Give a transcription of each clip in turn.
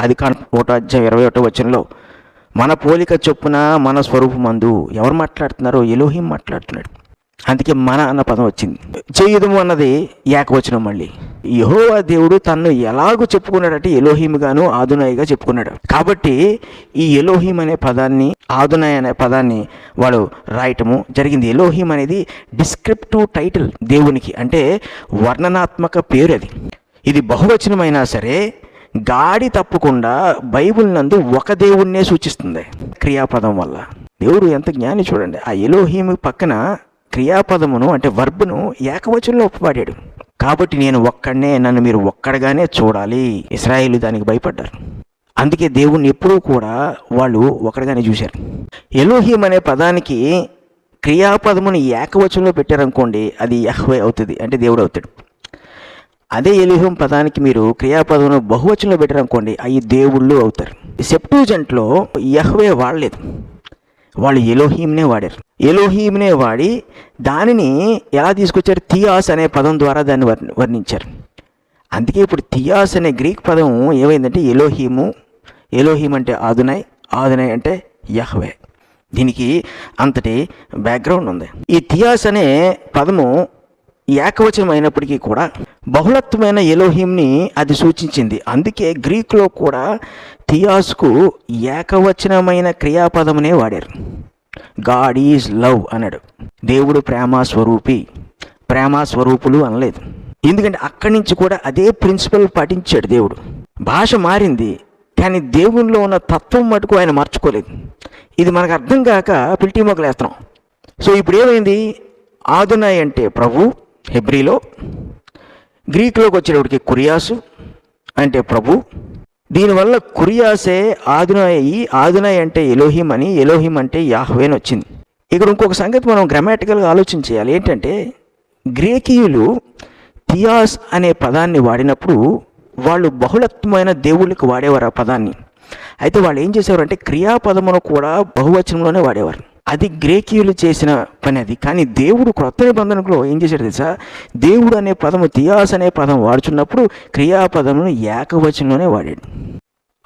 ఆదికాండం 1:21 మన పోలిక చొప్పున మన స్వరూపమందు ఎవరు మాట్లాడుతున్నారో? ఎలోహిం మాట్లాడుతున్నాడు. అందుకే మన అన్న పదం వచ్చింది. చేయుదుము అన్నది ఏకవచనం. మళ్ళీ యెహోవా దేవుడు తన్ను ఎలాగూ చెప్పుకున్నాడంటే ఎలోహింగాను ఆదునాయిగా చెప్పుకున్నాడు. కాబట్టి ఈ ఎలోహిం అనే పదాన్ని, ఆదునాయ్ అనే పదాన్ని వాడు రాయటము జరిగింది. ఎలోహిం అనేది డిస్క్రిప్టివ్ టైటిల్ దేవునికి, అంటే వర్ణనాత్మక పేరు. అది ఇది బహువచనమైనా సరే గాడి తప్పకుండా బైబిల్ నందు ఒక దేవుణ్ణే సూచిస్తుంది క్రియాపదం వల్ల. దేవుడు ఎంత జ్ఞాని చూడండి. ఆ ఎలోహిం పక్కన క్రియాపదమును అంటే వర్బ్ను ఏకవచనంలో ఒప్పుపాడాడు. కాబట్టి నేను ఒక్కడనే, నన్ను మీరు ఒక్కడగానే చూడాలి. ఇశ్రాయేలు దానికి భయపడ్డారు. అందుకే దేవుణ్ణి ఎప్పుడూ కూడా వాళ్ళు ఒకటిగానే చూశారు. ఎలోహిం అనే పదానికి క్రియాపదమును ఏకవచనంలో పెట్టారనుకోండి, అది యహ్వే అవుతుంది, అంటే దేవుడు అవుతాడు. అదే ఎలోహిం పదానికి మీరు క్రియాపదమును బహువచనంలో పెట్టారనుకోండి, అవి దేవుళ్ళు అవుతారు. సెప్టూజెంట్లో యహ్వే వాడలేదు, వాళ్ళు ఎలోహింనే వాడారు. ఎలోహింనే వాడి దానిని ఎలా తీసుకొచ్చారు? థియాస్ అనే పదం ద్వారా దాన్ని వర్ణించారు. అందుకే ఇప్పుడు థియాస్ అనే గ్రీక్ పదం ఏమైందంటే ఎలోహిము. ఎలోహిం అంటే ఆదునాయ్, ఆదునాయ్ అంటే యహ్వే. దీనికి అంతటి బ్యాక్గ్రౌండ్ ఉంది. ఈ థియాస్ అనే పదము ఏకవచనం అయినప్పటికీ కూడా బహుళత్వమైన ఎలోహింని అది సూచించింది. అందుకే గ్రీకులో కూడా థియాస్కు ఏకవచనమైన క్రియాపదమునే వాడారు. గాడ్ ఈజ్ లవ్ అన్నాడు. దేవుడు ప్రేమ స్వరూపి, ప్రేమ స్వరూపులు అనలేదు. ఎందుకంటే అక్కడి నుంచి కూడా అదే ప్రిన్సిపల్ పాటించాడు దేవుడు. భాష మారింది కానీ దేవునిలో ఉన్న తత్వం మటుకు ఆయన మార్చుకోలేదు. ఇది మనకు అర్థం కాక పిల్టీ మొక్కలేస్తున్నాం. సో ఇప్పుడు ఏమైంది? ఆదునాయ్ అంటే ప్రభు హెబ్రీలో, గ్రీకులోకి వచ్చేటప్పటికి కురియాసు అంటే ప్రభు. దీనివల్ల కురియాసే ఆదునాయ్ అయ్యి ఆదునాయ్ అంటే ఎలోహిం అని, ఎలోహిం అంటే యాహ్వే అని వచ్చింది. ఇక్కడ ఇంకొక సంగతి మనం గ్రామాటికల్గా ఆలోచన చేయాలి. ఏంటంటే గ్రీకీయులు థియాస్ అనే పదాన్ని వాడినప్పుడు వాళ్ళు బహుళత్వమైన దేవుళ్ళకి వాడేవారు ఆ పదాన్ని. అయితే వాళ్ళు ఏం చేసేవారు అంటే క్రియాపదమును కూడా బహువచనంలోనే వాడేవారు. అది గ్రీకీయులు చేసిన పని అది. కానీ దేవుడు క్రొత్త నిబంధనలో ఏం చేశాడు తెలుసా? దేవుడు అనే పదము, థియాస్ అనే పదం వాడుచున్నప్పుడు క్రియాపదమును ఏకవచనంలోనే వాడాడు.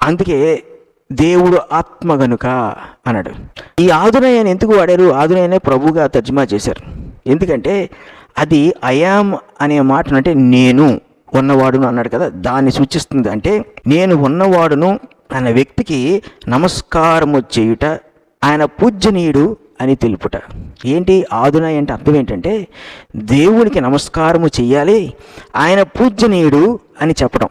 అందుకే దేవుడు ఆత్మ గనుక అన్నాడు. ఈ ఆదునాయ్ అని ఎందుకు వాడారు? ఆదునాయ్ అనే ప్రభుగా తర్జుమా చేశారు. ఎందుకంటే అది అయామ్ అనే మాటను, అంటే నేను ఉన్నవాడును అన్నాడు కదా, దాన్ని సూచిస్తుంది. అంటే నేను ఉన్నవాడును అన్న వ్యక్తికి నమస్కారము చేయుట, ఆయన పూజ్యనీయుడు అని తెలుపుట. ఏంటి ఆదునాయ్ అంటే అర్థం ఏంటంటే దేవునికి నమస్కారము చెయ్యాలి, ఆయన పూజ్యనీయుడు అని చెప్పడం.